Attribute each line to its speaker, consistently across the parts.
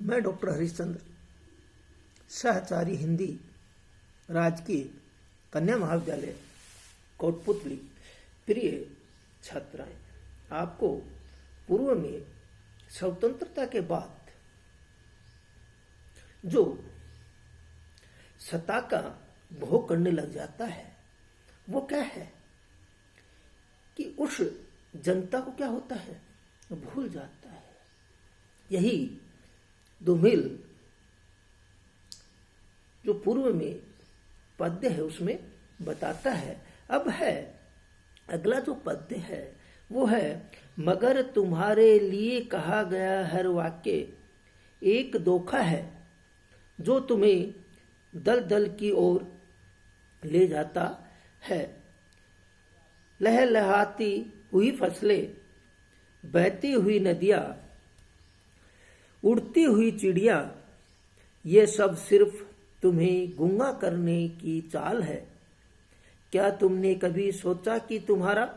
Speaker 1: मैं डॉक्टर हरिश्चंद्र, सहचारी हिंदी, राजकीय कन्या महाविद्यालय कोटपुतली। प्रिय छात्राएं, आपको पूर्व में स्वतंत्रता के बाद जो सत्ता का भोग करने लग जाता है वो क्या है कि उस जनता को क्या होता है, भूल जाता है। यही धूमिल जो पूर्व में पद्य है उसमें बताता है। अब है अगला जो पद्य है वो है, मगर तुम्हारे लिए कहा गया हर वाक्य एक धोखा है जो तुम्हें दल दल की ओर ले जाता है। लहलहाती हुई फसलें, बहती हुई नदियां, उड़ती हुई चिड़िया, ये सब सिर्फ तुम्हें गूंगा करने की चाल है। क्या तुमने कभी सोचा कि तुम्हारा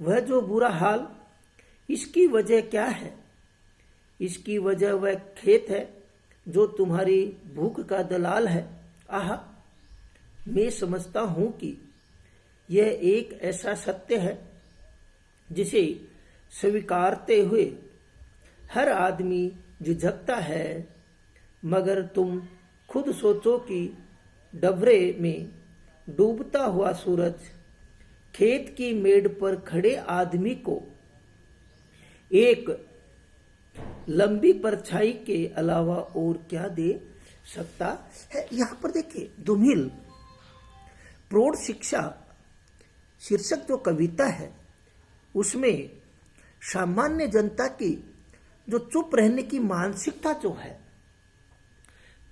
Speaker 1: वह जो बुरा हाल, इसकी वजह क्या है? इसकी वजह वह खेत है जो तुम्हारी भूख का दलाल है। आह, मैं समझता हूं कि यह एक ऐसा सत्य है जिसे स्वीकारते हुए हर आदमी झिझकता है, मगर तुम खुद सोचो कि डबरे में डूबता हुआ सूरज खेत की मेड़ पर खड़े आदमी को एक लंबी परछाई के अलावा और क्या दे सकता है। यहां पर देखिए, धूमिल प्रौढ़ शिक्षा शीर्षक जो कविता है उसमें सामान्य जनता की जो चुप रहने की मानसिकता जो है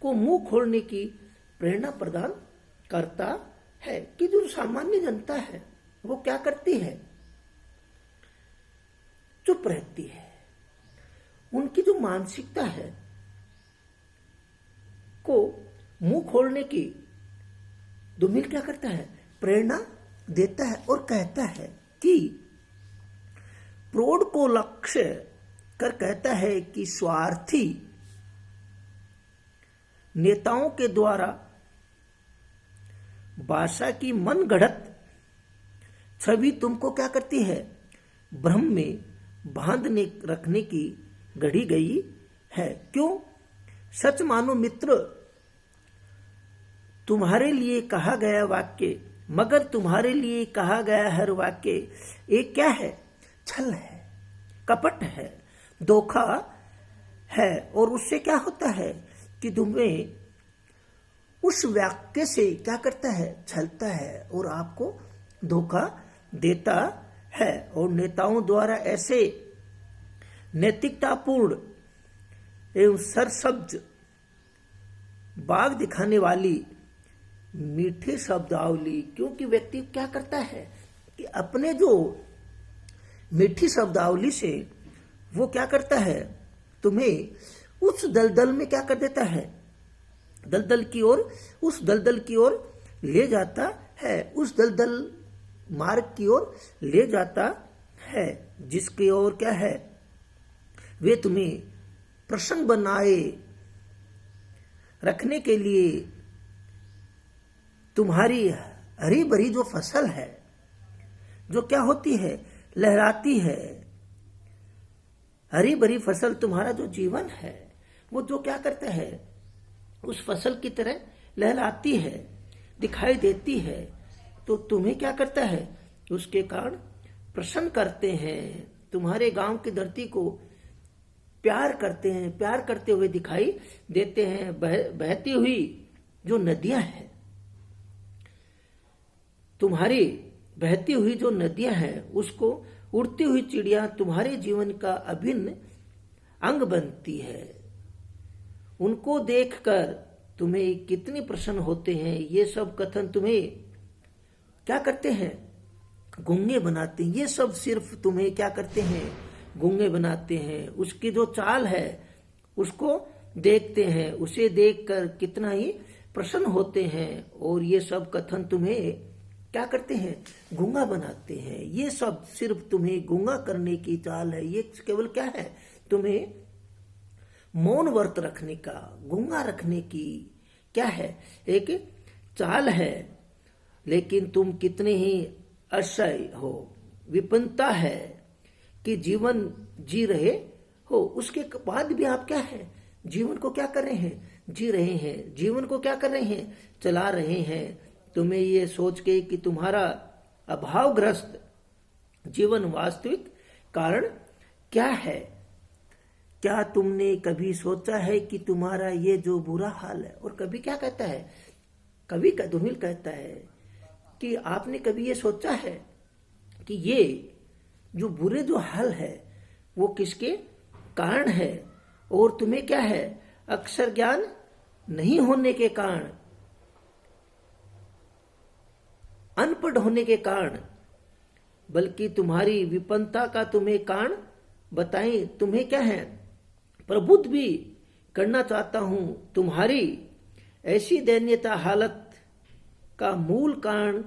Speaker 1: को मुंह खोलने की प्रेरणा प्रदान करता है कि जो सामान्य जनता है वो क्या करती है, चुप रहती है। उनकी जो मानसिकता है को मुंह खोलने की धूमिल क्या करता है, प्रेरणा देता है और कहता है कि प्रौढ़ को लक्ष्य कर कहता है कि स्वार्थी नेताओं के द्वारा भाषा की मन गढ़ंत छवि तुमको क्या करती है, भ्रम में बांधने रखने की गढ़ी गई है। क्यों? सच मानो मित्र, तुम्हारे लिए कहा गया वाक्य, मगर तुम्हारे लिए कहा गया हर वाक्य एक क्या है, छल है, कपट है, धोखा है। और उससे क्या होता है कि तुम्हें उस वाक्य से क्या करता है, छलता है और आपको धोखा देता है। और नेताओं द्वारा ऐसे नैतिकतापूर्ण एवं सरसब्ज बाग दिखाने वाली मीठे शब्दावली, क्योंकि व्यक्ति क्या करता है कि अपने जो मीठी शब्दावली से वो क्या करता है, तुम्हें उस दलदल में क्या कर देता है, दलदल की ओर, उस दलदल की ओर ले जाता है, उस दलदल मार्ग की ओर ले जाता है जिसकी ओर क्या है, वे तुम्हें प्रसन्न बनाए रखने के लिए तुम्हारी हरी भरी जो फसल है, जो क्या होती है, लहराती है, हरी भरी फसल तुम्हारा जो जीवन है वो जो क्या करता है, उस फसल की तरह लहराती है, दिखाई देती है। तो तुम्हें क्या करता है, उसके कारण प्रसन्न करते हैं, तुम्हारे गांव की धरती को प्यार करते हैं, प्यार करते हुए दिखाई देते हैं। बहती हुई जो नदियां हैं, तुम्हारी बहती हुई जो नदियां हैं उसको उड़ती हुई चिड़िया तुम्हारे जीवन का अभिन्न अंग बनती है। उनको देखकर तुम्हें कितनी प्रसन्न होते हैं। ये सब कथन तुम्हें क्या करते हैं, गूंगे बनाते हैं। ये सब सिर्फ तुम्हें क्या करते हैं, गूंगे बनाते हैं। उसकी जो चाल है उसको देखते हैं, उसे देखकर कितना ही प्रसन्न होते हैं। और ये सब कथन तुम्हें क्या करते हैं, गूंगा बनाते हैं। ये सब सिर्फ तुम्हें गूंगा करने की चाल है। ये केवल क्या है, तुम्हें मौन व्रत रखने का, गूंगा रखने की क्या है, एक चाल है। लेकिन तुम कितने ही असह्य हो, विपन्नता है कि जीवन जी रहे हो, उसके बाद भी आप क्या है, जीवन को क्या कर रहे हैं, जी रहे हैं। जीवन को क्या कर रहे हैं, चला रहे हैं। तुम्हें ये सोच के कि तुम्हारा अभावग्रस्त जीवन वास्तविक कारण क्या है। क्या तुमने कभी सोचा है कि तुम्हारा ये जो बुरा हाल है, और कभी क्या कहता है, कभी दुमिल कहता है कि आपने कभी ये सोचा है कि ये जो बुरे जो हाल है वो किसके कारण है। और तुम्हें क्या है, अक्षर ज्ञान नहीं होने के कारण, अनपढ़ होने के कारण, बल्कि तुम्हारी विपन्नता का तुम्हें कारण बताएं। तुम्हें क्या है, प्रबुद्ध भी करना चाहता हूं। तुम्हारी ऐसी दयनीयता हालत का मूल कारण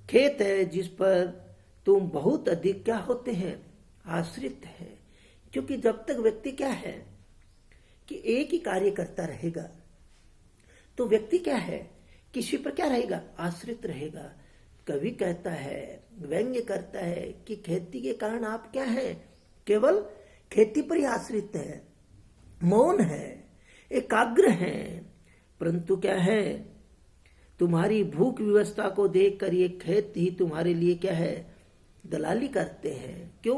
Speaker 1: खेत है, जिस पर तुम बहुत अधिक क्या होते हैं, आश्रित है। क्योंकि जब तक व्यक्ति क्या है कि एक ही कार्य करता रहेगा, तो व्यक्ति क्या है, किसी पर क्या रहेगा, आश्रित रहेगा। कवि कहता है, व्यंग्य करता है कि खेती के कारण आप क्या है, केवल खेती पर ही आश्रित है, मौन है, एकाग्र है। परंतु क्या है, तुम्हारी भूख व्यवस्था को देखकर ये खेत ही तुम्हारे लिए क्या है, दलाली करते हैं। क्यों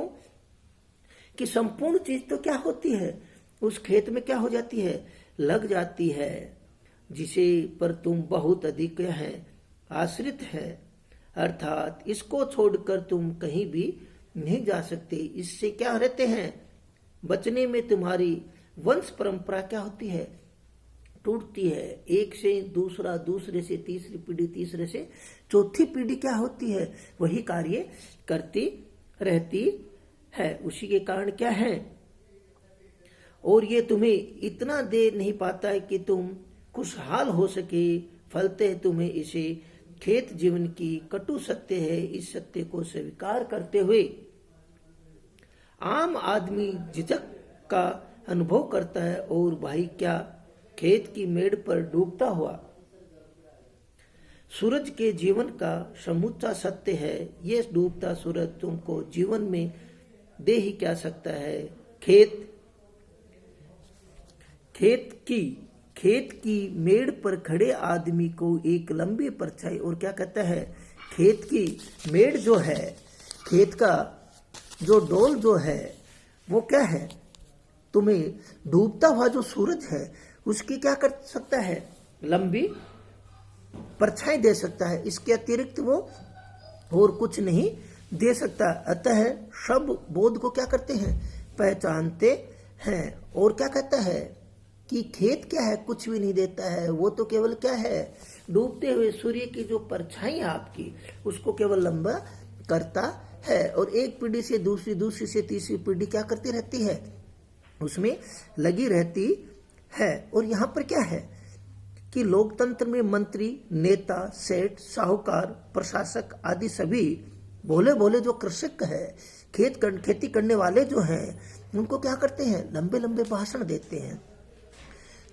Speaker 1: कि संपूर्ण चीज तो क्या होती है, उस खेत में क्या हो जाती है, लग जाती है, जिसे पर तुम बहुत अधिक है आश्रित है। अर्थात इसको छोड़कर तुम कहीं भी नहीं जा सकते। इससे क्या रहते हैं, बचने में तुम्हारी वंश परंपरा क्या होती है, टूटती है। एक से दूसरा, दूसरे से तीसरी पीढ़ी, तीसरे से चौथी पीढ़ी क्या होती है, वही कार्य करती रहती है। उसी के कारण क्या है, और ये तुम्हें इतना दे नहीं पाता है कि तुम खुशहाल हो सके। फलते तुम्हें इसे खेत जीवन की कटु सत्य है। इस सत्य को स्वीकार करते हुए आम आदमी झिझक का अनुभव करता है। और भाई क्या, खेत की मेड़ पर डूबता हुआ सूरज के जीवन का समूचा सत्य है। ये डूबता सूरज तुमको जीवन में दे ही क्या सकता है। खेत की मेड़ पर खड़े आदमी को एक लंबी परछाई, और क्या कहता है, खेत की मेड़ जो है, खेत का जो डोल जो है, वो क्या है, तुम्हें डूबता हुआ जो सूरज है उसकी क्या कर सकता है, लंबी परछाई दे सकता है। इसके अतिरिक्त वो और कुछ नहीं दे सकता। अतः सब बोध को क्या करते हैं, पहचानते हैं। और क्या कहता है कि खेत क्या है, कुछ भी नहीं देता है, वो तो केवल क्या है, डूबते हुए सूर्य की जो परछाई है आपकी, उसको केवल लंबा करता है। और एक पीढ़ी से दूसरी, दूसरी से तीसरी पीढ़ी क्या करती रहती है, उसमें लगी रहती है। और यहाँ पर क्या है कि लोकतंत्र में मंत्री, नेता, सेठ, साहूकार, प्रशासक आदि सभी भोले भोले जो कृषक है, खेती करने वाले जो हैं, उनको क्या करते हैं, लंबे लंबे भाषण देते हैं।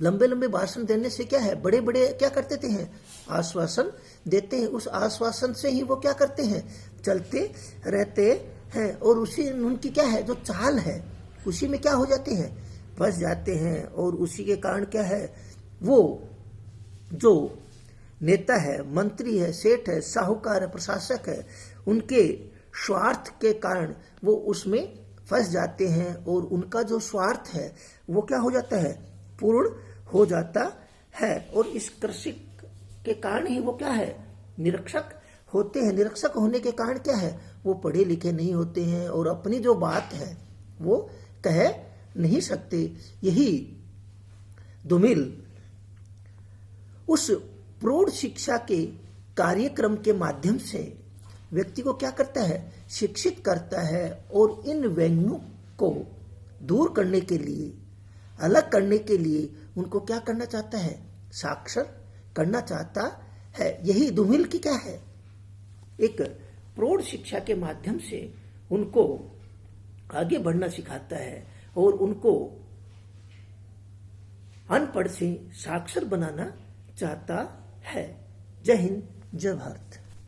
Speaker 1: लंबे लंबे भाषण देने से क्या है, बड़े बड़े क्या करते थे हैं, आश्वासन देते हैं। उस आश्वासन से ही वो क्या करते हैं, चलते रहते हैं। और उसी उनकी क्या है, जो चाल है, उसी में क्या हो जाते हैं, फंस जाते हैं। और उसी के कारण क्या है, वो जो नेता है, मंत्री है, सेठ है, साहूकार है, प्रशासक है, उनके स्वार्थ के कारण वो उसमें फंस जाते हैं। और उनका जो स्वार्थ है वो क्या हो जाता है, पूर्ण हो जाता है। और इस कृषि के कारण ही वो क्या है, निरीक्षक होते हैं। निरीक्षक होने के कारण क्या है, वो पढ़े लिखे नहीं होते हैं और अपनी जो बात है वो कह नहीं सकते। यही धूमिल उस प्रौढ़ शिक्षा के कार्यक्रम के माध्यम से व्यक्ति को क्या करता है, शिक्षित करता है। और इन व्यंग्यों को दूर करने के लिए, अलग करने के लिए उनको क्या करना चाहता है, साक्षर करना चाहता है। यही धूमिल की क्या है, एक प्रौढ़ शिक्षा के माध्यम से उनको आगे बढ़ना सिखाता है और उनको अनपढ़ से साक्षर बनाना चाहता है। जय हिंद, जय भारत।